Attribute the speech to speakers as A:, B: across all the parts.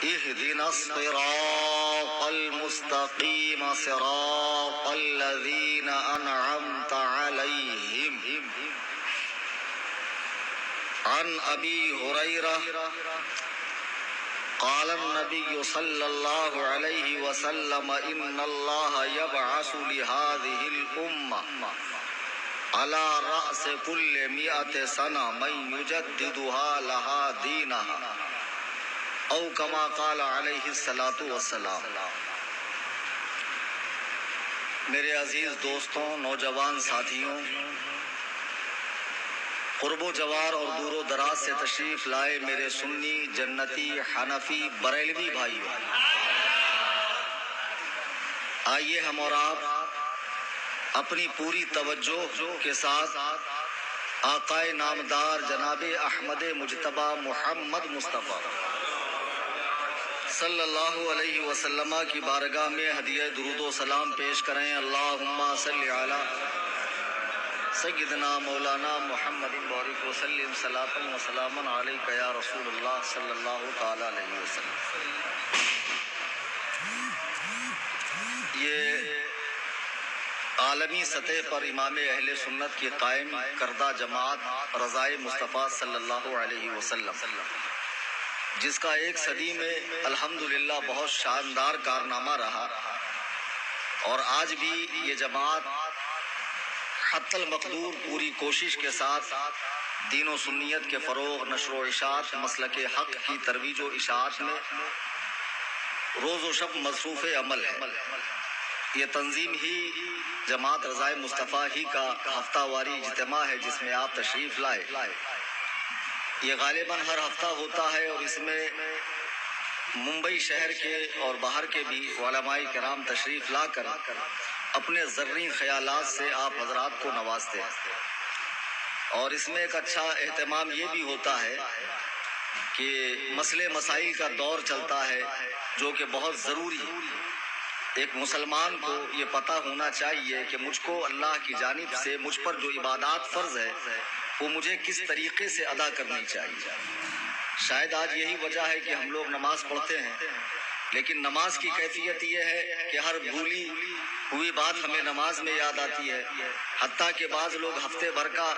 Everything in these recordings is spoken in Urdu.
A: اهدنا الصراط المستقيم صراط الذين أنعمت عليهم عن أبي هريرة قال النبي صلى الله عليه وسلم إن الله يبعث لهذه الأمة على رأس كل 100 سنة من يجددها لها دينها او کما قال علیہ الصلاۃ والسلام۔ میرے عزیز دوستوں، نوجوان ساتھیوں، قرب و جوار اور دور و دراز سے تشریف لائے میرے سنی، جنتی، حنفی، بریلوی بھائیوں، آئیے ہم اور آپ اپنی پوری توجہ کے ساتھ آقائے نامدار جناب احمد مجتبی محمد مصطفیٰ صلی اللہ علیہ وسلم کی بارگاہ میں ہدیہ درود و سلام پیش کریں۔ اللہم صلی علی سیدنا مولانا محمد بارک وسلم صلاۃ و سلام علیک یا رسول اللہ صلی اللہ تعالی علیہ وسلم۔ یہ عالمی سطح پر امام اہل سنت کی قائم کردہ جماعت رضائے مصطفیٰ صلی اللہ علیہ وسلم، جس کا ایک صدی میں الحمدللہ بہت شاندار کارنامہ رہا، اور آج بھی یہ جماعت حتی المقدور پوری کوشش کے ساتھ دین و سنیت کے فروغ، نشر و اشاعت، مسلک حق کی ترویج و اشاعت میں روز و شب مصروف عمل ہے۔ یہ تنظیم ہی جماعت رضائے مصطفیٰ ہی کا ہفتہ واری اجتماع ہے جس میں آپ تشریف لائے۔ یہ غالباً ہر ہفتہ ہوتا ہے، اور اس میں ممبئی شہر کے اور باہر کے بھی علماء کرام تشریف لا کر اپنے زرعی خیالات سے آپ حضرات کو نوازتے ہیں۔ اور اس میں ایک اچھا اہتمام یہ بھی ہوتا ہے کہ مسئلے مسائل کا دور چلتا ہے، جو کہ بہت ضروری ہے۔ ایک مسلمان کو یہ پتہ ہونا چاہیے کہ مجھ کو اللہ کی جانب سے مجھ پر جو عبادات فرض ہے وہ مجھے کس طریقے سے ادا کرنی چاہیے۔ شاید آج یہی وجہ ہے کہ ہم لوگ نماز پڑھتے ہیں، لیکن نماز کی کیفیت یہ ہے کہ ہر بھولی ہوئی بات ہمیں نماز میں یاد آتی ہے، حتیٰ کہ بعض لوگ ہفتے بھر کا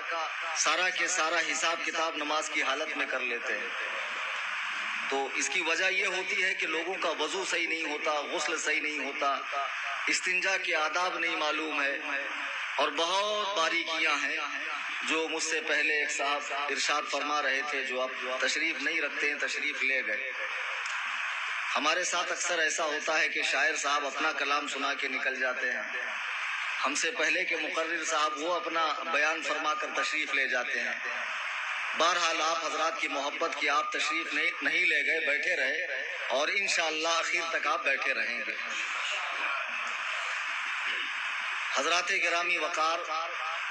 A: سارا کے سارا حساب کتاب نماز کی حالت میں کر لیتے ہیں۔ تو اس کی وجہ یہ ہوتی ہے کہ لوگوں کا وضو صحیح نہیں ہوتا، غسل صحیح نہیں ہوتا، استنجا کے آداب نہیں معلوم ہے، اور بہت باریکیاں ہیں جو مجھ سے پہلے ایک صاحب ارشاد فرما رہے تھے، جو اب تشریف نہیں رکھتے ہیں، تشریف لے گئے۔ ہمارے ساتھ اکثر ایسا ہوتا ہے کہ شاعر صاحب اپنا کلام سنا کے نکل جاتے ہیں، ہم سے پہلے کے مقرر صاحب وہ اپنا بیان فرما کر تشریف لے جاتے ہیں۔ بہرحال آپ حضرات کی محبت کی آپ تشریف نہیں لے گئے، بیٹھے رہے، اور انشاءاللہ آخر تک آپ بیٹھے رہیں گے۔ حضرات گرامی وقار،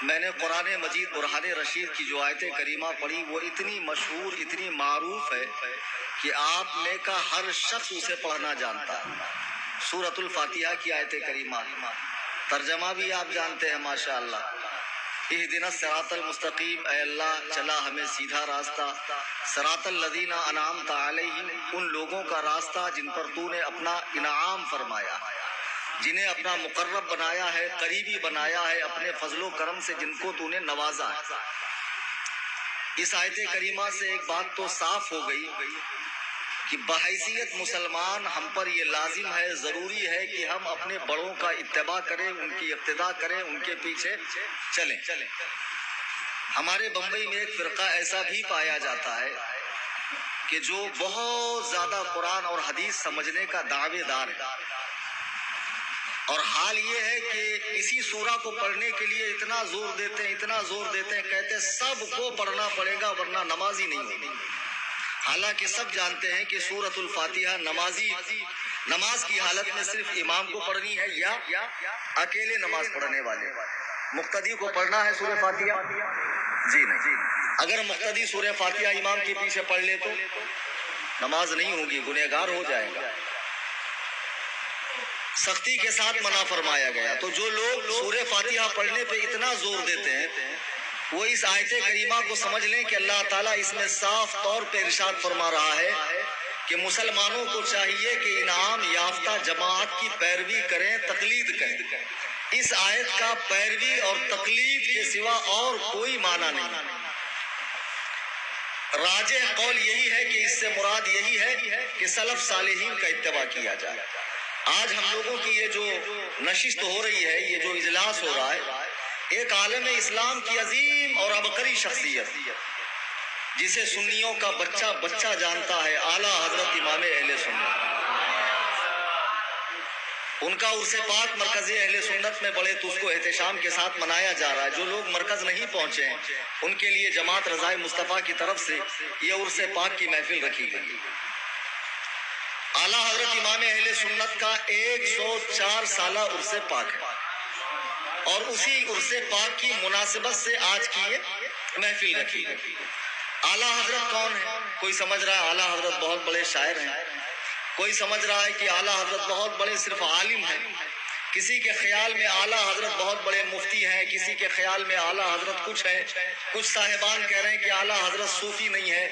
A: میں نے قرآن مجید برہان رشید کی جو آیت کریمہ پڑھی وہ اتنی مشہور، اتنی معروف ہے کہ آپ میں کا ہر شخص اسے پڑھنا جانتا ہے۔ سورۃ الفاتحہ کی آیت کریمہ، ترجمہ بھی آپ جانتے ہیں ماشاءاللہ۔ اہدنا الصراط المستقیم، اے اللہ چلا ہمیں سیدھا راستہ، صراط الذین انعمت علیہم، ان لوگوں کا راستہ جن پر تو نے اپنا انعام فرمایا، جنہیں اپنا مقرب بنایا ہے، قریبی بنایا ہے، اپنے فضل و کرم سے جن کو تو نے نوازا ہے۔ اس آیت کریمہ سے ایک بات تو صاف ہو گئی کہ بحیثیت مسلمان ہم پر یہ لازم ہے، ضروری ہے کہ ہم اپنے بڑوں کا اتباع کریں، ان کی اقتداء کریں، ان کے پیچھے چلیں۔ ہمارے بمبئی میں ایک فرقہ ایسا بھی پایا جاتا ہے کہ جو بہت زیادہ قرآن اور حدیث سمجھنے کا دعوے دار ہے، اور حال یہ ہے کہ اسی سورہ کو پڑھنے کے لیے اتنا زور دیتے ہیں، اتنا زور دیتے ہیں، کہتے ہیں سب کو پڑھنا پڑے گا ورنہ نماز ہی نہیں ہوگی۔ حالانکہ سب جانتے ہیں کہ سورۃ الفاتحہ نماز کی حالت میں صرف امام کو پڑھنی ہے یا اکیلے نماز پڑھنے والے مقتدی کو پڑھنا ہے سورہ فاتحہ؟ جی نہیں۔ اگر مقتدی سورہ فاتحہ امام کے پیچھے پڑھ لے تو نماز نہیں ہوگی، گنہگار ہو جائے گا۔ سختی کے ساتھ منع فرمایا گیا۔ تو جو لوگ سورہ فاتحہ پڑھنے پہ اتنا زور دیتے ہیں وہ اس آیت کریمہ کو سمجھ لیں کہ اللہ تعالیٰ اس میں صاف طور پہ ارشاد فرما رہا ہے کہ مسلمانوں کو چاہیے کہ انعام یافتہ جماعت کی پیروی کریں، تقلید کریں۔ اس آیت کا پیروی اور تقلید کے سوا اور کوئی معنی نہیں۔ راجح قول یہی ہے کہ اس سے مراد یہی ہے کہ سلف صالحین کا اتباع کیا جائے۔ آج ہم لوگوں کی یہ جو نشست ہو رہی ہے، یہ جو اجلاس ہو رہا ہے، ایک عالم اسلام کی عظیم اور عبقری شخصیت جسے سنیوں کا بچہ بچہ جانتا ہے، اعلیٰ حضرت امام اہل سنت، ان کا عرس پاک مرکز اہل سنت میں بڑے تسک و احتشام کے ساتھ منایا جا رہا ہے۔ جو لوگ مرکز نہیں پہنچے ہیں ان کے لیے جماعت رضائے مصطفیٰ کی طرف سے یہ عرس پاک کی محفل رکھی گئی۔ اعلیٰ حضرت امام اہل سنت کا 104 سالہ عرس پاک ہے، اور اسی عرس پاک کی مناسبت سے آج کی یہ محفل رکھی گئی۔ اعلیٰ حضرت کون ہے؟ کوئی سمجھ رہا ہے اعلیٰ حضرت بہت بڑے شاعر ہیں، کوئی سمجھ رہا ہے کہ اعلیٰ حضرت بہت بڑے صرف عالم ہیں، کسی کے خیال میں اعلیٰ حضرت بہت بڑے مفتی ہیں، کسی کے خیال میں اعلیٰ حضرت کچھ ہیں، کچھ صاحبان کہہ رہے ہیں کہ اعلیٰ حضرت صوفی نہیں ہے،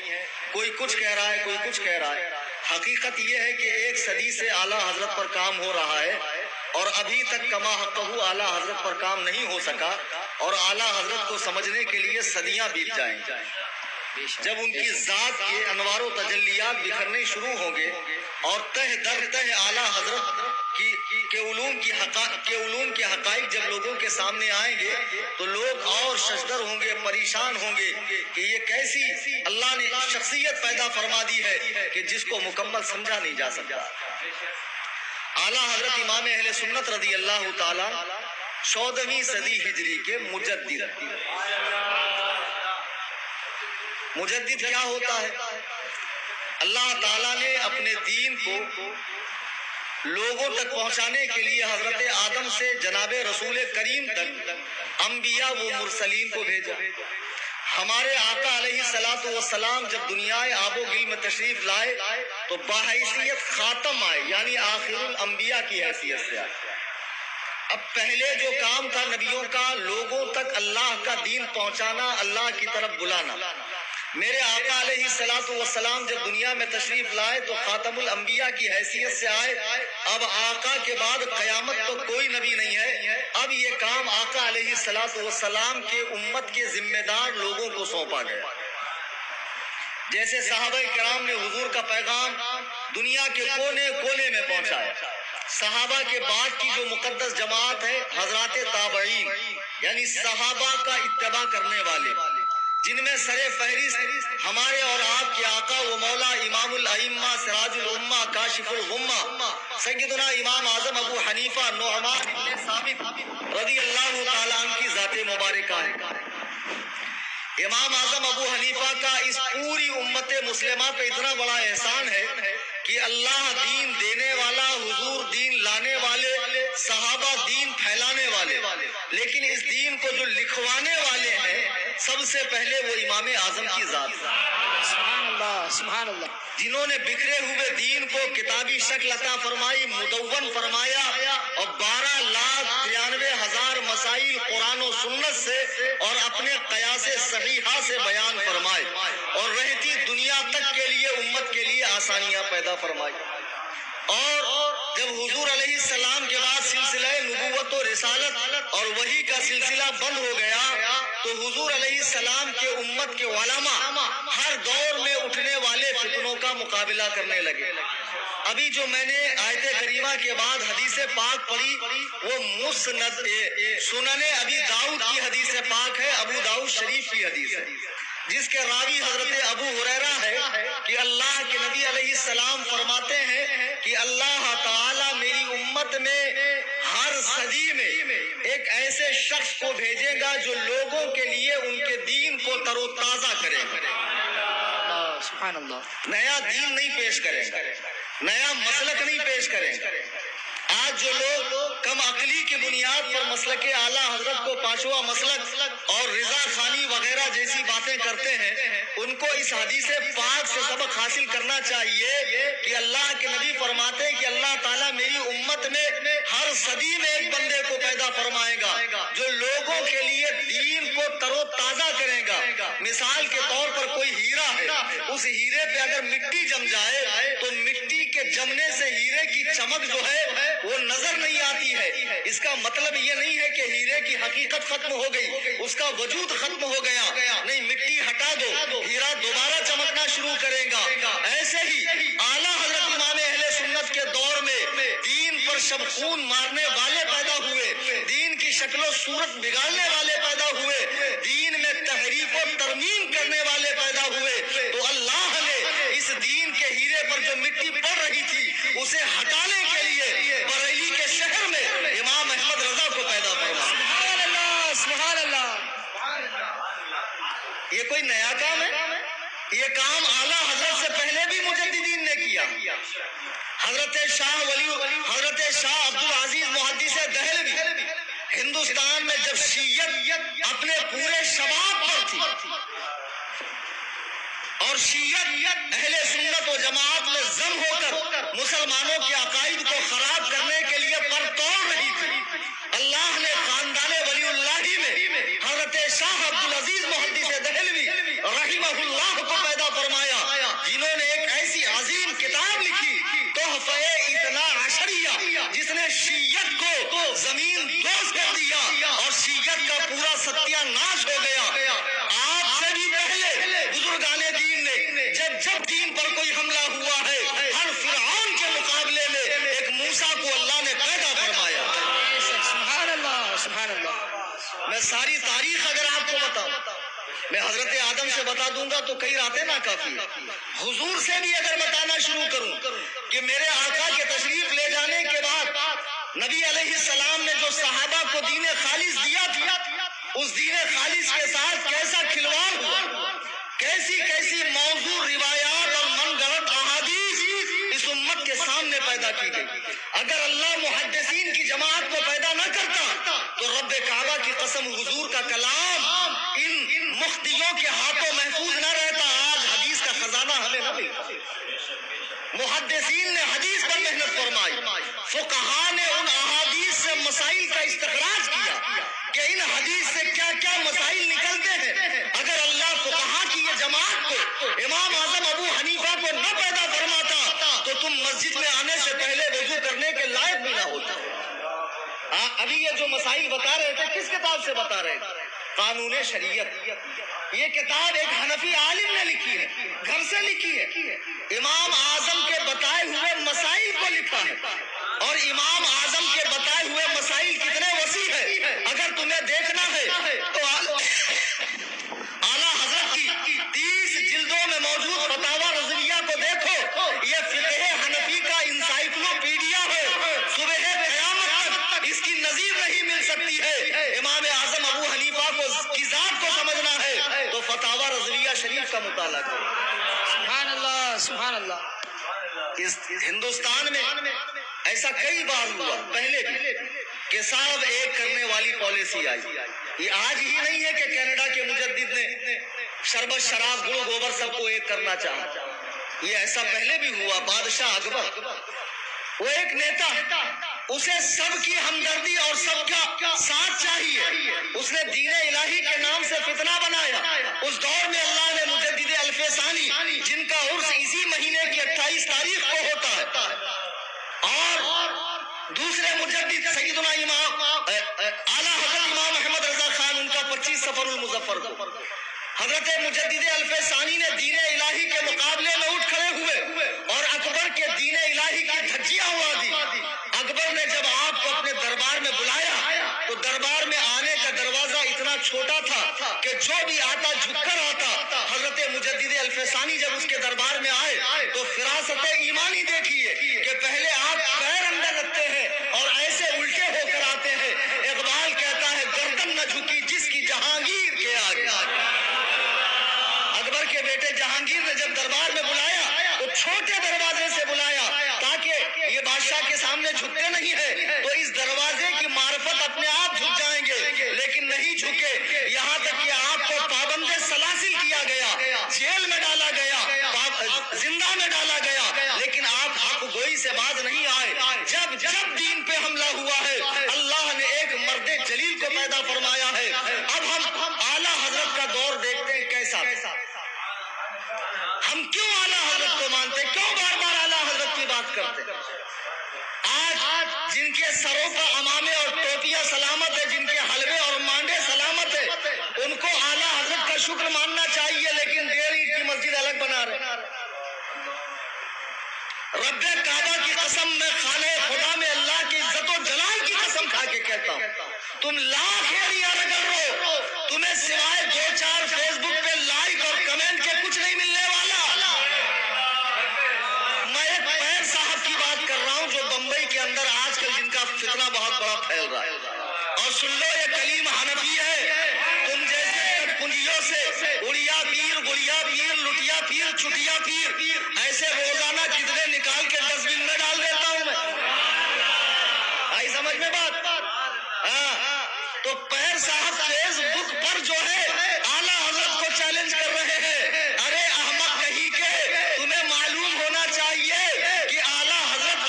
A: کوئی کچھ کہہ رہا ہے، کوئی کچھ کہہ رہا ہے۔ حقیقت یہ ہے کہ 1 صدی سے اعلیٰ حضرت پر کام ہو رہا ہے، اور ابھی تک کما حقہ اعلیٰ حضرت پر کام نہیں ہو سکا، اور اعلیٰ حضرت کو سمجھنے کے لیے صدیاں بیت جائیں گی۔ جب ان کی ذات کے انوار و تجلیات بکھرنے شروع ہوں گے اور تہ در تہ اعلیٰ حضرت کے علوم کے حقائق جب لوگوں کے سامنے آئیں گے تو لوگ اور ششدر ہوں گے، پریشان ہوں گے کہ یہ کیسی اللہ نے شخصیت پیدا فرما دی ہے کہ جس کو مکمل سمجھا نہیں جا سکتا۔ اعلیٰ حضرت امام اہل سنت رضی اللہ تعالی 14ویں صدی ہجری کے مجدد کیا ہوتا ہے؟ اللہ تعالیٰ نے اپنے دین کو لوگوں تک پہنچانے کے لیے حضرت آدم سے جناب رسول کریم تک انبیاء و مرسلین کو بھیجا۔ ہمارے آقا علیہ الصلوۃ والسلام جب دنیا آب و گل میں تشریف لائے تو بحیثیت خاتم آئے، یعنی آخر الانبیاء کی حیثیت سے آئے۔ اب پہلے جو کام تھا نبیوں کا لوگوں تک اللہ کا دین پہنچانا، اللہ کی طرف بلانا، میرے آقا علیہ الصلوۃ والسلام جب دنیا میں تشریف لائے تو خاتم الانبیاء کی حیثیت سے آئے۔ اب آقا کے بعد قیامت تو کوئی نبی نہیں ہے، اب یہ کام آقا علیہ الصلوۃ والسلام کے امت کے ذمہ دار لوگوں کو سونپا گیا۔ جیسے صحابہ کرام نے حضور کا پیغام دنیا کے کونے کونے میں پہنچایا، صحابہ کے بعد کی جو مقدس جماعت ہے حضرات تابعین، یعنی صحابہ کا اتباع کرنے والے، جن میں سر فہرست ہمارے اور آپ کے آقا و مولا امام الائمہ سراج الامہ کاشف الغمہ سیدنا امام اعظم ابو حنیفہ نعمان بن ثابت رضی اللہ تعالیٰ عنہ کی ذات مبارکہ ہے۔ امام اعظم ابو حنیفہ کا اس پوری امت مسلمہ پہ اتنا بڑا احسان ہے کہ اللہ دین دینے والا، حضور دین لانے والے، صحابہ دین پھیلانے والے، لیکن اس دین کو جو لکھوانے والے ہیں سب سے پہلے وہ امام اعظم کی ذات ہے۔ سبحان اللہ، سبحان اللہ، جنہوں نے بکھرے ہوئے دین کو کتابی شکل عطا فرمائی، مدون فرمایا، اور 12,93,000 مسائل قرآن و سنت سے اور اپنے قیاس صحیحہ سے بیان فرمائے، اور رہتی دنیا تک کے لیے امت کے لیے آسانیاں پیدا فرمائی۔ اور جب حضور علیہ السلام کے بعد سلسلہ نبوت و رسالت اور وحی کا سلسلہ بند ہو گیا تو حضور علیہ السلام کے امت کے علماء ہر دور میں اٹھنے والے فتنوں کا مقابلہ کرنے لگے۔ ابھی جو میں نے آیت کریمہ کے بعد حدیث پاک پڑھی وہ مسند سنن ابی داؤد کی حدیث پاک ہے، ابو داؤد شریف کی حدیث ہے، جس کے راوی حضرت ابو ہریرہ ہے کہ اللہ کے نبی علیہ السلام فرماتے ہیں کہ اللہ تعالیٰ میری امت میں ہر صدی میں ایک ایسے شخص کو بھیجے گا جو لوگوں کے لیے ان کے دین کو تر و تازہ کرے گا۔ سبحان اللہ، نیا دین نہیں پیش کرے گا، نیا مسلک نہیں پیش کرے گا۔ آج جو لوگ کم عقلی کی بنیاد پر مسلک اعلیٰ حضرت کو پانچواں مسلک اور رضا خانی وغیرہ جیسی باتیں کرتے ہیں، ان کو اس حدیث پاک سے سبق حاصل کرنا چاہیے کہ اللہ کے نبی فرماتے ہیں کہ اللہ تعالیٰ میری امت میں ہر صدی میں ایک بندے کو پیدا فرمائے گا جو لوگوں کے لیے دین کو ترو تازہ کرے گا. مثال کے طور پر کوئی ہیرا ہے, اس ہیرے پہ اگر مٹی جم جائے تو مٹی کے جمنے سے ہیرے کی چمک جو ہے وہ نظر نہیں آتی ہے. اس کا مطلب یہ نہیں ہے کہ ہیرے کی حقیقت ختم ہو گئی, اس کا وجود ختم ہو گیا. نہیں, مٹی ہٹا دو, ہیرا دوبارہ چمکنا شروع کرے گا. ایسے ہی اعلیٰ حضرت امام اہل سنت کے دور میں دین پر شب خون مارنے والے پیدا ہوئے, دین کی شکل و صورت بگاڑنے والے پیدا ہوئے, دین میں تحریف و ترمیم کرنے والے پیدا ہوئے. تو اللہ نے اس دین کے ہیرے پر جو مٹی پڑ رہی تھی اسے ہٹانے کے لیے بریلی کے شہر میں امام احمد رضا کو پیدا فرمایا. سبحان اللہ, سبحان اللہ. یہ کوئی نیا کام ہے؟ یہ کام اعلیٰ حضرت سے پہلے بھی مجددین نے کیا. حضرت شاہ عبد العزیز محدث دہلوی ہندوستان میں جب شیعت اپنے پورے شباب پر تھی اور شیعت اہل سنت و جماعت میں ضم ہو کر مسلمانوں کے عقائد کو خراب کرنے کے لیے پر توڑ رہی تھی, اللہ نے خاندان ولی اللہ میں حضرت شاہ عبد العزیز محدث دہلوی رحمہ اللہ کو پیدا فرمایا, جنہوں نے ایک ایسی عظیم کتاب لکھی تحفہ اثنا عشریہ, جس نے شیعت کو زمین دوز کر دیا اور شیعت کا پورا ستیہ ناش ہو گیا. آپ سے بھی پہلے بزرگان دین نے جب دین پر کوئی حملہ ہوا ہے, ہر فرعون کے مقابلے میں ایک موسیٰ کو اللہ نے پیدا فرمایا. سبحان اللہ, سبحان اللہ. میں ساری تاریخ اگر آپ کو بتاؤں, میں حضرت آدم سے بتا دوں گا تو کئی راتیں نا کافی. حضور سے بھی اگر بتانا شروع کروں کہ میرے آقا کے تشریف لے جانے کے بعد نبی علیہ السلام نے جو صحابہ کو دین خالص دیا تھا, اس دین خالص کے ساتھ کیسا کھلواڑ ہوا, کیسی موضوع روایات اور من گھڑت احادیث اس امت کے سامنے پیدا کی گئی. اگر اللہ محدثین کی جماعت کو پیدا نہ کرتا تو رب کعبہ کی قسم حضور کا کلام ان مفتیوں کے ہاتھوں محفوظ نہ رہتا, آج حدیث کا خزانہ ہمیں نہ ملتا. محدثین نے حدیث پر محنت فرمائی, فقہا نے ان احادیث سے مسائل کا استخراج کیا کہ ان حدیث سے کیا کیا مسائل نکلتے ہیں. اگر اللہ فقہا کی یہ جماعت کو, امام اعظم ابو حنیفہ کو نہ پیدا فرماتا تو تم مسجد میں آنے سے پہلے وضو کرنے کے لائق بھی نہ ہوتے. ابھی یہ جو مسائل بتا رہے تھے کس کتاب سے بتا رہے تھے؟ قانون شریعت. یہ کتاب ایک حنفی عالم نے لکھی ہے, گھر سے لکھی ہے. امام اعظم کے بتائے ہوئے مسائل کو لکھا ہے, اور امام اعظم کے بتائے ہوئے مسائل کتنے وسیع ہے. اگر تمہیں دیکھنا ہے تو اعلیٰ حضرت کی 30 جلدوں میں موجود فتاوی رضویہ کو دیکھو, یہ فقہ حنفی کا انسائکلوپیڈیا ہے. صبح قیامت تک اس کی نظیر نہیں مل سکتی ہے. امام اعظم ابو حنیفہ کی ذات کو سمجھنا ہے تو فتاوی رضویہ شریف کا مطالعہ کرو. سبحان اللہ, سبحان اللہ. اس ہندوستان میں ایسا کئی بار ہوا پہلے بھی کہ صاحب ایک کرنے والی پالیسی آئی. یہ آج ہی نہیں ہے کہ کینیڈا کے مجدد نے شربت شراب گڑ گوبر سب کو ایک کرنا چاہا. یہ ایسا پہلے بھی ہوا. بادشاہ اکبر وہ ایک نیتا, اسے سب کی ہمدردی اور سب کا ساتھ چاہیے. اس نے دین الہی کے نام سے فتنہ بنایا. اس دور میں اللہ نے مجدد الف ثانی, جن کا عرس اسی مہینے کی 28 تاریخ کو ہوتا ہے, اور دوسرے مجدد سیدنا امام اعلیٰ حضرت امام احمد رضا خان, ان کا 25 صفر المظفر کو حضرت مجدد الف ثانی نے دین الہی کے مقابلے میں اٹھ کھڑے ہوئے اور اکبر کے دین الہی کی دھجیاں اڑا دی. اکبر نے جب آپ کو اپنے دربار میں بلایا تو دربار میں آنے کا دروازہ اتنا چھوٹا تھا کہ جو بھی آتا جھک کر آتا. حضرت مجدد الف ثانی جب اس کے دربار میں آئے تو فراست ایمانی دیکھیے کہ پہلے آپ پیر اندر رکھتے ہیں اور ایسے الٹے ہو کر آتے ہیں. اقبال کہتا ہے گردن نہ جھکی جس کی جہانگیر کے آگے. اکبر کے بیٹے جہانگیر نے جب دربار میں بلایا تو چھوٹے دروازے سے بلایا تاکہ یہ بادشاہ کے سامنے جھکتے نہیں ہے تو اس دروازے کی معرفت اپنے آپ جھک جائیں گے, لیکن نہیں جھکے. یہاں تک کہ آپ کو پابند سلاسل کیا گیا, جیل میں ڈالا گیا, زندہ میں ڈالا گیا, لیکن آپ حق گوئی سے باز نہیں آئے. جب دین پہ حملہ ہوا ہے اللہ نے ایک مرد جلیل کو پیدا فرمایا ہے. اب ہم عبادت کرتے ہیں. آج جن کے سروں پر عمامے اور ٹوپیاں سلامت ہے، جن کے حلوے اور مانڈے سلامت ہے، ان کو اعلیٰ حضرت کا شکر ماننا چاہیے، لیکن ڈیڑھ عید کی مسجد الگ بنا رہے. رب کعبہ کی قسم، میں خانہ خدا میں اللہ کی عزت و جلال کی قسم کھا کے کہتا ہوں، تم لاکھ ایریا رگڑ رہو، تمہیں سوائے 2-4 فیس بک پہ لائک اور کمنٹ کے کچھ نہیں ملنے والا. میں ایک پیر صاحب کی بات کر رہا ہوں جو بمبئی کے اندر آج کل جن کا فتنہ بہت بڑا پھیل رہا ہے. اور سن لو، یہ کلیم حنفی ہے. تم جیسے پنجیوں سے اڑیا پیر، گڑیا پیر، لٹیا پیر، چٹیا پیر، ایسے روزانہ کتنے نکال کے ڈسٹ بن میں ڈال دیتا ہوں میں. آئی سمجھ میں بات؟ ہاں. تو پیر صاحب فیس بک پر جو ہے اعلیٰ حضرت کو چیلنج کر رہے ہیں. ارے احمق کہیں کے، تمہیں معلوم ہونا چاہیے کہ اعلیٰ حضرت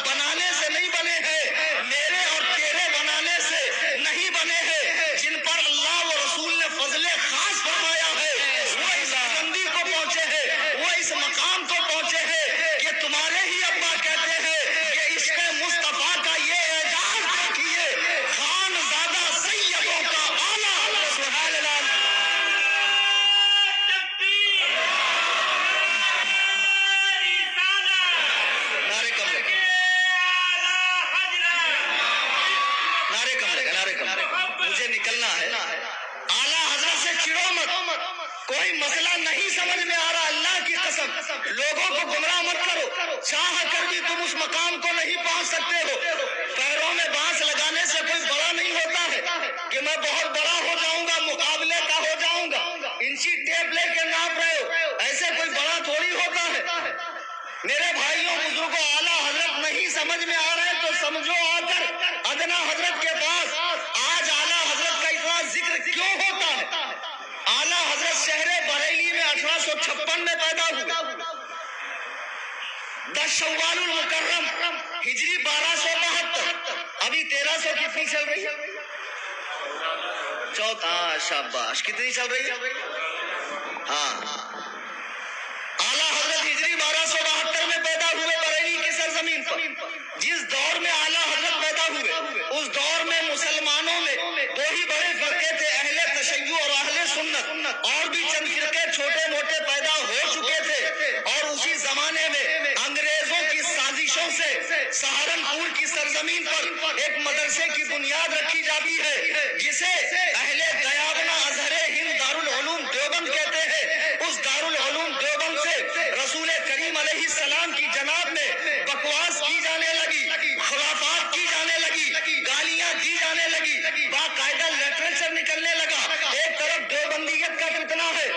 A: بنانے سے نہیں بنے ہیں، میرے اور تیرے بنانے سے نہیں بنے ہیں. جن پر اللہ و رسول نے فضل خاص فرمایا ہے، وہ اس بلندی کو پہنچے ہیں، وہ اس مقام کو پہنچے ہیں کہ تمہارے ہی ابا کہتے ہیں کہ عشق مصطفیٰ کا یہ اعجاز دیکھیے، خان زادہ سیدوں کا اعلیٰ حضرت. سبحان اللہ. نعرے کم لگے، نعرے کم لگے. مجھے نکلنا ہے. اعلیٰ حضرت سے چڑو مت. کوئی مسئلہ نہیں سمجھ میں آ رہا، اللہ کی قسم لوگوں کو گمراہ مت کرو. چاہ کر بھی تم اس مقام کو نہیں پہنچ سکتے ہو. پیروں میں بانس لگانے سے کوئی بڑا نہیں ہوتا ہے کہ میں بہت بڑا ہو جاؤں گا، مقابلے کا ہو جاؤں گا. انچی ٹیپ لے کے ناپ رہے ہو، ایسے کوئی بڑا تھوڑی ہوتا ہے. میرے بھائیوں بزرگوں، اعلیٰ حضرت نہیں سمجھ میں آ رہے تو سمجھو آ کر ادنا حضرت کے پاس. آج اعلیٰ حضرت کا اتنا ذکر کیوں ہوتا ہے؟ اعلیٰ حضرت شہر بریلی میں 1856 میں پیدا ہوئے. 10 شوال المکرم ہجری 1272. ابھی 1300 کتنی چل رہی ہے؟ چوتھا. شاباش. کتنی چل رہی ہے؟ ہاں. اعلیٰ حضرت ہجری 1272 میں پیدا ہوئے بریلی کی سرزمین پر. جس دور میں اعلیٰ حضرت پیدا ہوئے اس دور میں مسلمانوں میں 2 ہی بڑے فرقے تھے، اہل تشیع اور اہل سنت. اور بھی چند فرقے چھوٹے موٹے پیدا ہو چکے تھے. اور اسی زمانے میں انگریزوں کی سازشوں سے سہارنپور کی سرزمین پر ایک مدرسے کی بنیاد رکھی جاتی ہے جسے اہل دیابنا ازہر ہند دارالعلوم دیوبند کہتے ہیں. اس دارالعلوم دیوبند سے رسول کریم علیہ السلام کی جناب میں بکواس کی جانے لگی، خرافات کی جانے لگی، گالیاں دی جانے لگی، باقاعدہ لٹریچر نکلنے لگا. ایک طرف دیوبندیت کا فتنہ ہے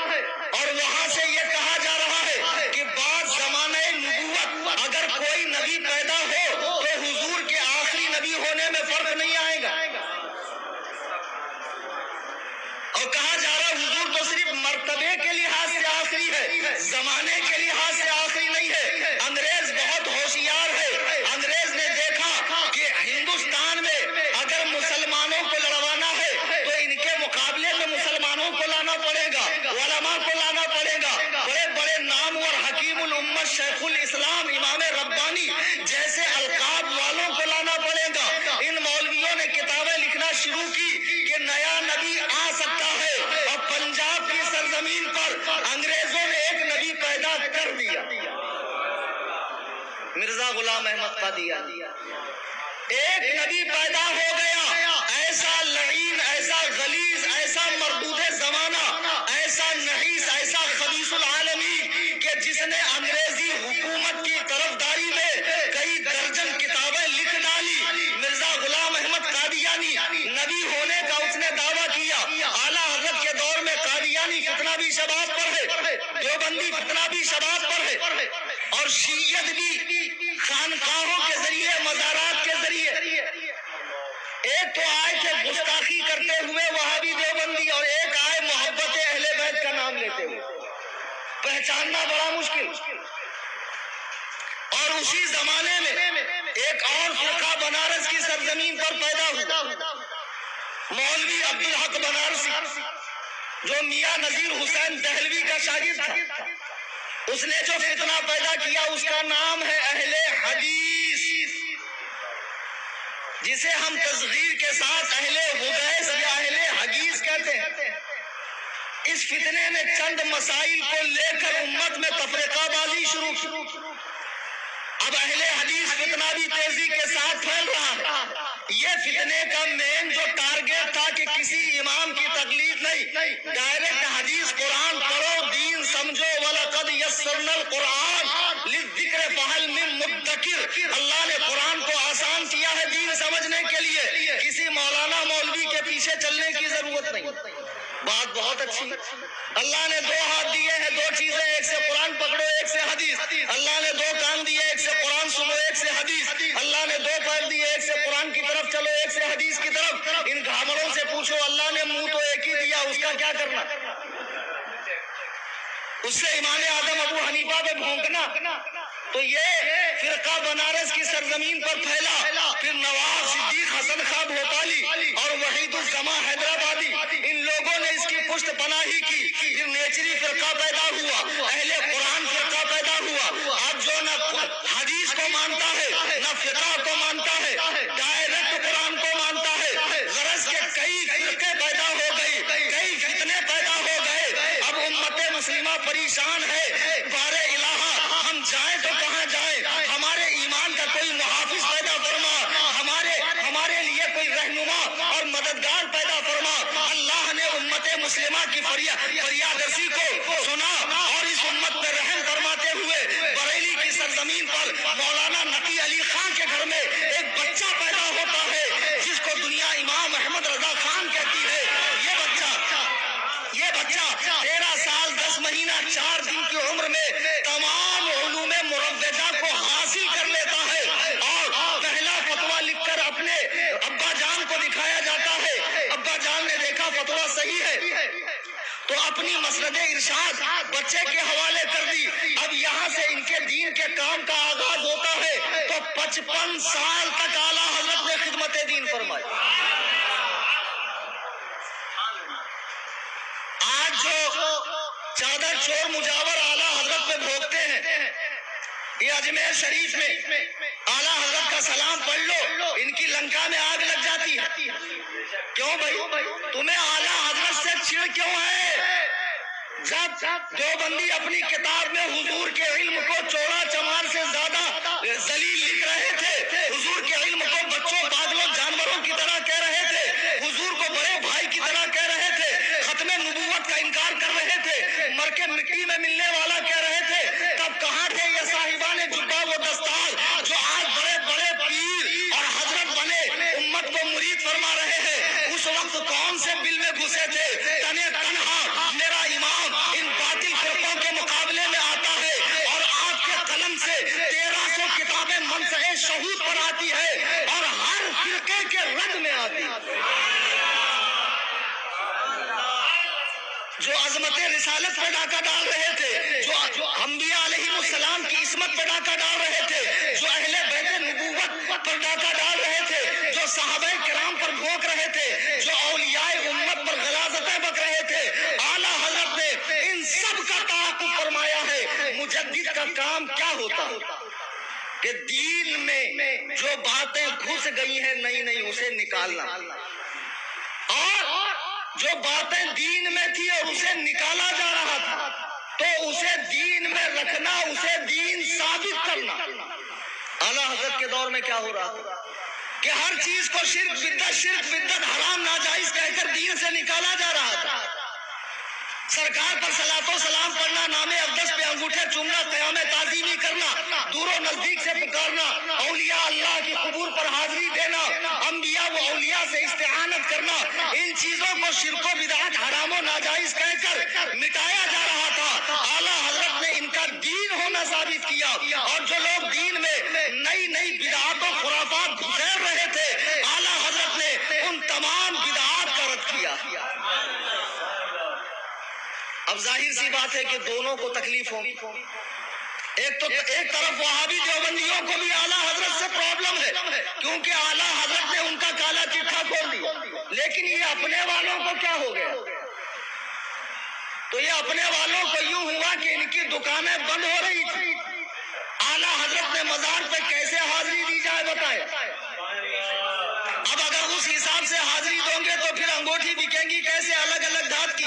A: اور وہاں سے یہ کہا جا رہا ہے کہ بعض زمانہ نبوت اگر کوئی نبی پیدا ہو تو حضور کے آخری نبی ہونے میں فرق نہیں آئے گا. اور کہا جا رہا حضور تو صرف مرتبے کے لحاظ سے آخری ہے، زمانے کے لحاظ سے آخری نہیں ہے. انگریز بہت ہوشیار ہے. انگریز نے دیکھا کہ ہندوستان میں اگر مسلمانوں کو لڑوانا ہے تو ان کے مقابلے میں مسلمانوں کو لانا پڑے گا، علماء کو لانا پڑے گا، بڑے بڑے نامور حکیم الامت شیخ الاسلام امام ربانی جیسے القاب والوں کو لانا پڑے گا. ان مولویوں نے کتابیں لکھنا شروع کی کہ نیا نبی آ سکتا ہے، اور پنجاب کی سرزمین پر انگریزوں نے ایک نبی پیدا کر دیا، مرزا غلام احمد قادیانی. ایک نبی پیدا ہو گیا، ایسا لعین، ایسا غلیظ، ایسا مردود زمانہ، ایسا نحیس، ایسا خبیث العالمین کہ جس نے انگریزی حکومت کی طرفداری میں کئی درجن کتابیں لکھ ڈالی. مرزا غلام احمد قادیانی نبی ہونے کا اس نے دعویٰ کیا. اعلیٰ حضرت کے دور میں قادیانی فتنہ بھی شباب پر ہے، دیوبندی فتنہ بھی شباب پر ہے، اور شیعت بھی خانقاہوں کے ذریعے، مزارات کے ذریعے. ایک تو آئے تھے گستاخی کرتے ہوئے وہابی دیوبندی، اور ایک آئے محبت اہل بیت کا نام لیتے ہوئے. پہچاننا بڑا مشکل. اور اسی زمانے میں ایک اور فرقہ بنارس کی سرزمین پر پیدا ہوا، مولوی عبدالحق بنارسی، جو میاں نذیر حسین دہلوی کا شاگرد تھا. اس نے جو فتنہ پیدا کیا اس کا نام ہے اہل حدیث، جسے ہم تصغیر کے ساتھ اہل حدیث یا اہل حدیث کہتے ہیں۔ اس فتنے نے چند مسائل کو لے کر امت میں تفرقہ بازی شروع کی۔ اب اہل حدیث فتنہ بھی تیزی کے ساتھ پھیل رہا ہے۔ یہ فتنے کا مین جو ٹارگیٹ تھا کہ کسی امام کی تقلید نہیں، ڈائریکٹ حدیث قرآن پڑھو، دین سمجھو، وَلَقَدْ يَسَّرْنَا الْقُرْآنَ لِلذِّكْرِ فَهَلْ مِن مُدَّكِرٍ۔ اللہ نے قرآن کو آسان کیا ہے دین سمجھنے کے لیے، کسی مولانا مولوی کے پیچھے چلنے کی ضرورت نہیں۔ بات بہت اچھی۔ اللہ نے دو ہاتھ دیے ہیں، دو چیزیں، ایک سے قرآن پکڑو، ایک سے حدیث۔ اللہ نے دو کان دیے، ایک سے قرآن سنو، ایک سے حدیث۔ اللہ نے دو پیر دیے، ایک سے قرآن کی طرف چلو، ایک سے حدیث کی طرف۔ ان گھامڑوں سے پوچھو اللہ نے منہ تو ایک ہی دیا، اس کا کیا کرنا؟ اس سے امام اعظم ابو حنیفہ پہ بھونکنا تو یہ فرقہ بنارس کی سرزمین پر پھیلا، پھر نواب صدیق حسن خاں بھوپالی اور وحید الزماں حیدرآبادی، ان لوگوں نے اس کی پشت پناہی کی۔ پھر نیچری فرقہ پیدا ہوا، اہل قرآن فرقہ پیدا ہوا۔ اب جو نہ حدیث کو مانتا ہے نہ فقہ کو مانتا ہے، ڈائریکٹ قرآن کو مانتا ہے۔ غرض کے کئی فرقے پیدا ہو گئی، کئی فتنے پیدا ہو گئے۔ اب امت مسلمہ پریشان ہے، بارے الہ ہم جائیں تو کہاں جائیں؟ ہمارے ایمان کا کوئی محافظ پیدا فرما، ہمارے لیے کوئی رہنما اور مددگار پیدا فرما۔ اللہ نے امت مسلمہ کی فریاد رسی کو سنا اور اس امت پر رحم فرماتے ہوئے بریلی کی سرزمین پر مولانا نقی علی خان کے گھر میں ایک بچہ پیدا ہوتا ہے جس کو دنیا امام احمد رضا خان کہتی ہے۔ یہ بچہ 13 سال 10 مہینہ 4 دن کی عمر میں تمام علوم مروجہ کو حاصل کر لیتا ہے اور پہلا فتویٰ لکھ کر اپنے ابا جان کو دکھایا جاتا ہے۔ ابا جان نے دیکھا فتویٰ صحیح ہے تو اپنی مسند ارشاد بچے کے حوالے کر دی۔ اب یہاں سے ان کے دین کے کام کا آغاز ہوتا ہے تو 55 سال تک اعلیٰ حضرت نے خدمت دین فرمائی۔ آج جو چادر چور مجاور اعلیٰ حضرت پہ بھوگتے ہیں، یہ اجمیر شریف میں اعلیٰ حضرت کا سلام پڑھ لو، ان کی لنکا میں آگ لگ جاتی ہے۔ کیوں بھائی؟ تمہیں اعلیٰ حضرت سے چڑ کیوں ہے؟ جب دیوبندی اپنی کتاب میں حضور کے علم کو چوڑا چمار سے زیادہ ذلیل لکھ رہے تھے، حضور کے علم کو بچوں پاگلوں جانوروں کی طرح کہہ رہے تھے، حضور کو بڑے بھائی کی طرح کہہ رہے تھے، ختم نبوت کا انکار کر رہے تھے، مر کے مٹی میں ملنے والا کہہ رہے تھے، تب کہاں تھے یہ صاحبان جبہ و دستار جو آج بڑے بڑے پیر اور حضرت بنے امت کو مرید فرما رہے ہیں؟ اس وقت کون سے بل میں گھسے تھے؟ تنے تنہا میرا امام ان باطل فرقوں کے مقابلے میں آتا ہے اور آپ کے قلم سے 1300 کتابیں منصع شہود پر آتی ہے اور ہر فرقے کے رد میں آتی ہے۔ جو عظمت رسالت پہ ڈاکہ ڈال رہے تھے، جو انبیاء علیہ السلام کی عصمت پہ ڈاکہ ڈال رہے تھے، جو اہل بیت نبوت پر ڈاکہ ڈال رہے تھے، جو صحابہ کرام پر بھونک رہے تھے، جو اولیاء امت پر غلاظتیں بک رہے تھے، اعلیٰ حضرت نے ان سب کا تعاقب فرمایا ہے۔ مجدد کا کام کیا ہوتا کہ دین میں جو باتیں گھس گئی ہیں نئی اسے نکالنا، اور جو باتیں دین میں تھی اور اسے نکالا جا رہا تھا تو اسے دین میں رکھنا، اسے دین ثابت کرنا۔ اعلیٰ حضرت کے دور میں کیا ہو رہا تھا کہ ہر چیز کو شرک بدعت حرام ناجائز کہہ کر دین سے نکالا جا رہا تھا۔ سرکار پر صلاۃ و سلام پڑھنا، نام اقدس پہ انگوٹھے چومنا، قیام تعظیمی کرنا، دور و نزدیک سے پکارنا، اولیاء اللہ کی قبور پر حاضری دینا، انبیاء و اولیاء سے استعانت کرنا، ان چیزوں کو شرک و بدعت حرام و ناجائز کہہ کر مٹایا جا رہا تھا۔ اعلیٰ حضرت نے ان کا دین ہونا ثابت کیا، اور جو لوگ دین میں نئی بدعات و خرافات گھیر رہے تھے، اعلیٰ حضرت نے ان تمام بدعات کا رد کیا۔ اب ظاہر سی بات ہے کہ دونوں کو تکلیف ہوگی۔ ایک طرف وہابی دیوبندیوں کو بھی اعلیٰ حضرت سے پرابلم ہے کیونکہ اعلیٰ حضرت نے ان کا کالا چٹھا کھول دیا، لیکن یہ اپنے والوں کو کیا ہو گیا؟ تو یہ اپنے والوں کو یوں ہوا کہ ان کی دکانیں بند ہو رہی تھی، اعلیٰ حضرت نے مزار پہ کیسے حاضری دی جائے بتائیں؟ اب اگر اس حساب سے حاضری دوں گے تو پھر انگوٹھی بکیں گی کیسے الگ الگ دھات کی؟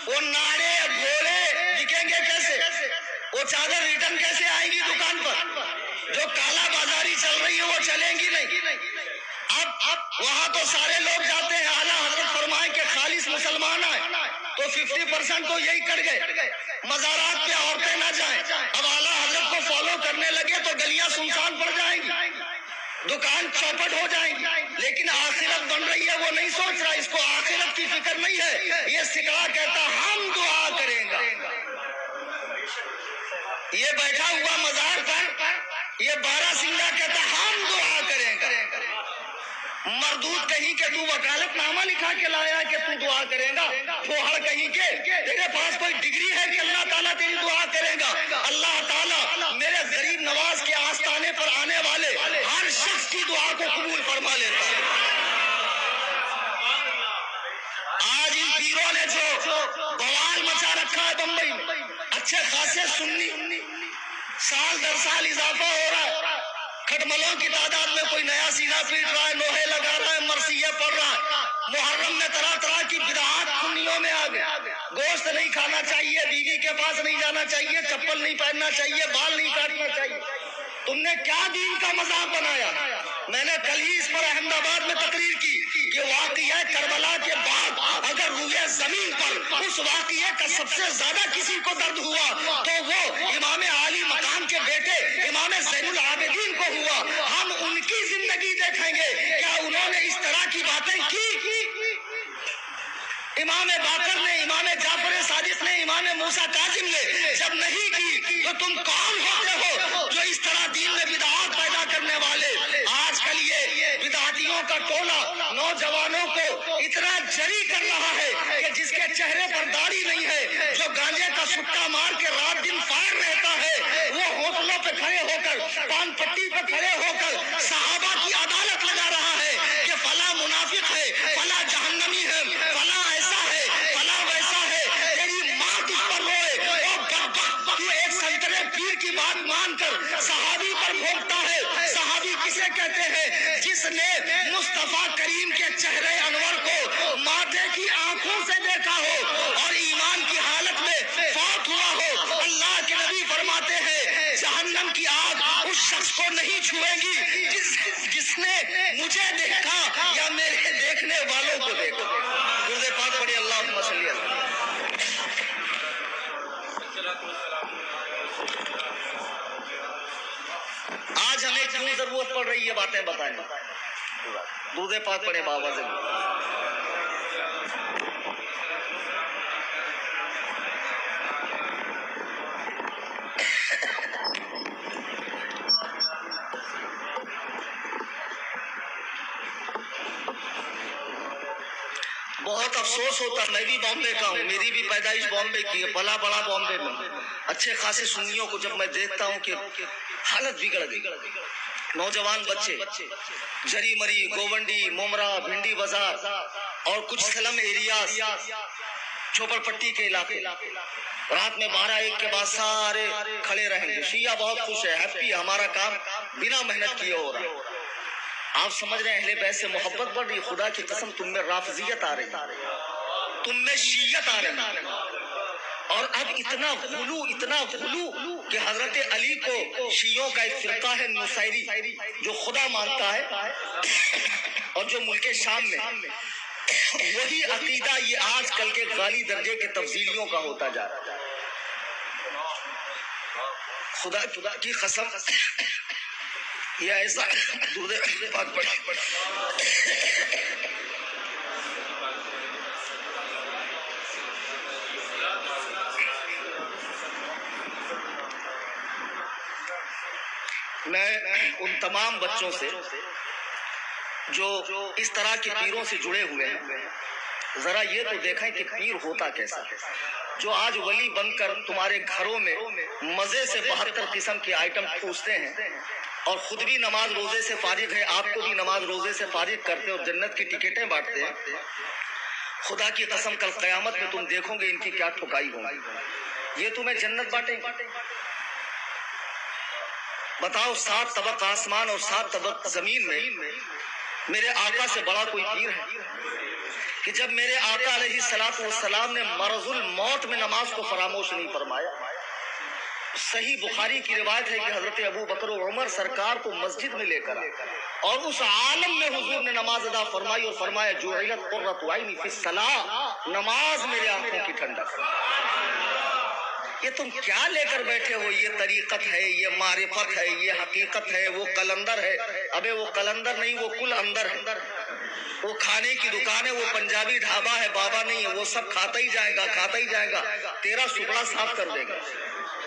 A: وہ ناڑے گھوڑے بکیں گے کیسے؟ وہ چادر ریٹرن کیسے آئیں گی دکان پر؟ جو کالا بازاری چل رہی ہے وہ چلیں گی نہیں۔ اب وہاں تو سارے لوگ جاتے ہیں، اعلیٰ حضرت فرمائیں کہ خالص مسلمان آئے تو 50% تو یہی کٹ گئے، مزارات پہ عورتیں نہ جائیں۔ اب اعلیٰ حضرت کو فالو کرنے لگے تو گلیاں سنسان پڑ جائیں گی، دکان چوپٹ ہو جائیں گی، لیکن آخرت بن رہی ہے وہ نہیں سوچ رہا، اس کو آخرت کی فکر نہیں ہے۔ یہ سکڑا کہتا ہم دعا کریں گا، یہ بیٹھا ہوا مزار پر یہ 12 سنگا کہتا ہم دعا کریں گا۔ مردود کہیں کہ تو وکالت نامہ لکھا کے لایا کہ تو دعا کرے گا، پوہڑ کہیں کہ تیرے پاس کوئی ڈگری ہے کہ اللہ تعالیٰ تیری دعا کرے گا؟ اللہ تعالیٰ میرے غریب نواز کے آستانے پر آنے والے ہر شخص کی دعا کو قبول فرما لیتا ہے۔ آج ان پیروں نے جو بوال مچا رکھا ہے بمبئی میں، اچھے خاصے سنی، سال در سال اضافہ ہو رہا ہے، کھٹملوں کی تعداد میں کوئی نیا سینہ پیٹ رہا ہے، لوہے لگا رہا ہے، مرثیے پڑھ رہا ہے۔ محرم میں طرح طرح کی بدعات سنیوں میں آ گئے، گوشت نہیں کھانا چاہیے، بیوی کے پاس نہیں جانا چاہیے، چپل نہیں پہننا چاہیے، بال نہیں کاٹنا چاہیے۔ تم نے کیا دین کا مذاق بنایا؟ میں نے کل ہی اس پر احمد آباد میں تقریر کی کہ واقعہ کربلا کے بعد اگر روئے زمین پر اس واقعے کا سب سے زیادہ کسی کو درد ہوا تو وہ امام عالی مقام کے بیٹے امام زین العابدین کو ہوا۔ ہم ان کی زندگی دیکھیں گے، کیا انہوں نے اس طرح کی باتیں کی؟ امام باقر نے، امام جعفر صادق نے، امام موسیٰ کاظم نے جب نہیں کی تو تم کون ہوتے ہو جو اس طرح دین میں بدعات پیدا کرنے والے؟ آج کل یہ بدعاتیوں کا ٹولہ نوجوانوں کو اتنا جری کر رہا ہے کہ جس کے چہرے پر داڑھی نہیں ہے، جو گانجے کا سٹا مار کے رات دن فائر رہتا ہے، وہ ہوٹلوں پہ کھڑے ہو کر، پان پٹی پہ کھڑے ہو کر صحابہ کی عدالت لگا رہا ہے کہ فلاں منافق ہے، فلاں جہنمی ہے، فلاں ایسا ہے، فلاں ویسا ہے، تیری ماں تجھ پر روئے۔ اور بدبخت تو ایک سنترے پیر کی بات مان کر صحابی پر بھونکتا ہے۔ صحابی کسے کہتے ہیں؟ جس نے مصطفیٰ کریم کے چہرے انور کو ماتھے کی آنکھوں سے دیکھا ہو اور ایمان کی حالت میں فوت ہوا ہو۔ اللہ کے نبی فرماتے ہیں جہنم کی آگ اس شخص کو نہیں چھوئے گی جس نے مجھے دیکھا یا میرے دیکھنے والوں کو دیکھا۔ درود پاک پڑھیے، اللہم صلی اللہ۔ آج ہمیں کیوں ضرورت پڑ رہی ہے باتیں بتائیں؟ درود پاک پڑھے بابا سے۔ بہت افسوس ہوتا، میں بھی بامبے کا ہوں، میری بھی پیدائش بامبے کی ہے، پلا بڑا بامبے میں۔ اچھے خاصے سنیوں کو جب میں دیکھتا ہوں کہ حالت بگڑ گئی، نوجوان بچے جری مری، گوونڈی، مومرا، بھنڈی بازار اور کچھ سلم ایریاز، چوپڑ پٹی کے علاقے، رات میں 12-1 کے بعد سارے کھڑے رہیں گے۔ شیعہ بہت خوش ہے، ہیپی، ہمارا کام بنا محنت کیے ہو رہا ہے۔ آپ سمجھ رہے ہیں اہل بیت سے محبت بڑھ رہی، خدا کی قسم تم میں رافضیت آ رہی، تم میں شیعت آ رہی، اور اب اتنا غلو کہ حضرت علی کو شیعوں کا ایک فرقہ ہے نصیری جو خدا مانتا ہے، اور جو ملک شام میں وہی عقیدہ یہ آج کل کے غالی درجے کے تفضیلیوں کا ہوتا جا رہا ہے۔ خدا کی قسم یہ ایسا درود پاک پڑھ۔ میں ان تمام بچوں سے جو اس طرح کے پیروں سے جڑے ہوئے ہیں، ذرا یہ تو دیکھیں کہ پیر ہوتا کیسا ہے، جو آج ولی بن کر تمہارے گھروں میں مزے سے 72 قسم کے آئٹم ٹھوستے ہیں اور خود بھی نماز روزے سے فارغ ہے، آپ کو بھی نماز روزے سے فارغ کرتے اور جنت کی ٹکٹیں بانٹتے ہیں۔ خدا کی قسم کل قیامت میں تم دیکھو گے ان کی کیا ٹھکائی ہوگی. یہ تمہیں جنت بانٹیں گے. بتاؤ 7 طبق آسمان اور 7 طبق زمین میں میرے آقا سے بڑا کوئی پیر ہے کہ جب میرے آقا علیہ الصلوۃ والسلام نے مرض الموت میں نماز کو فراموش نہیں فرمایا. صحیح بخاری کی روایت ہے کہ حضرت ابو بکر و عمر سرکار کو مسجد میں لے کر آئے اور اس عالم میں حضور نے نماز ادا فرمائی اور فرمایا جعلت قرۃ عینی فی الصلاۃ، نماز میرے آنکھوں کی ٹھنڈک. یہ تم کیا لے کر بیٹھے ہو؟ یہ طریقت ہے، یہ معرفت ہے، یہ حقیقت ہے. وہ کلندر ہے. ابے وہ کلندر نہیں، وہ کل اندر ہے. وہ کھانے کی دکان ہے، وہ پنجابی ڈھابا ہے، بابا نہیں ہے. وہ سب کھاتا ہی جائے گا، کھاتا ہی جائے گا، تیرا سکڑا صاف کر دے گا.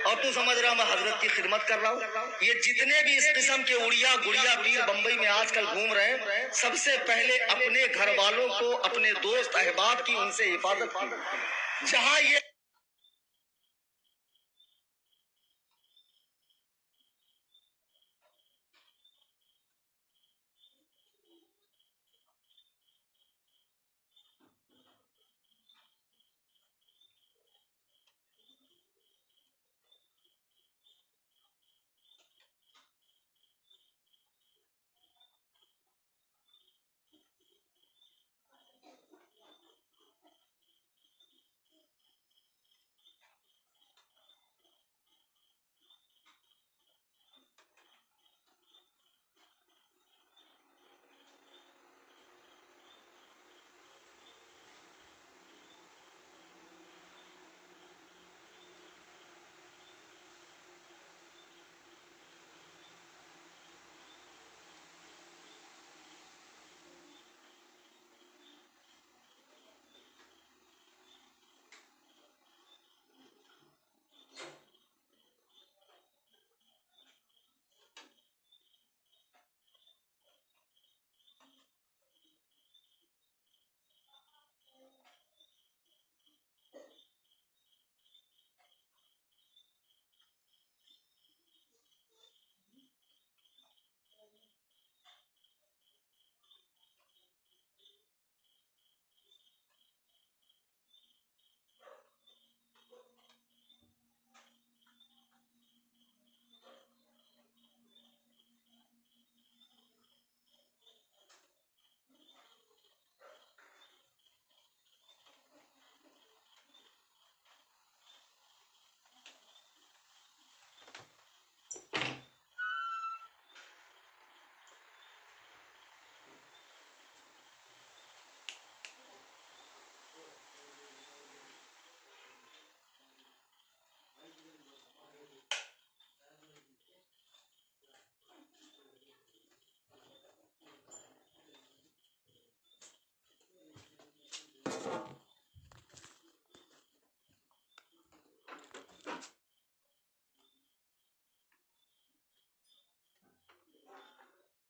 A: اور تو سمجھ رہا میں حضرت کی خدمت کر رہا ہوں. یہ جتنے بھی اس قسم کے اڑیا گڑیا پیر بمبئی میں آج کل گھوم رہے ہیں، سب سے پہلے اپنے گھر والوں کو، اپنے دوست احباب کی ان سے حفاظت کی. جہاں یہ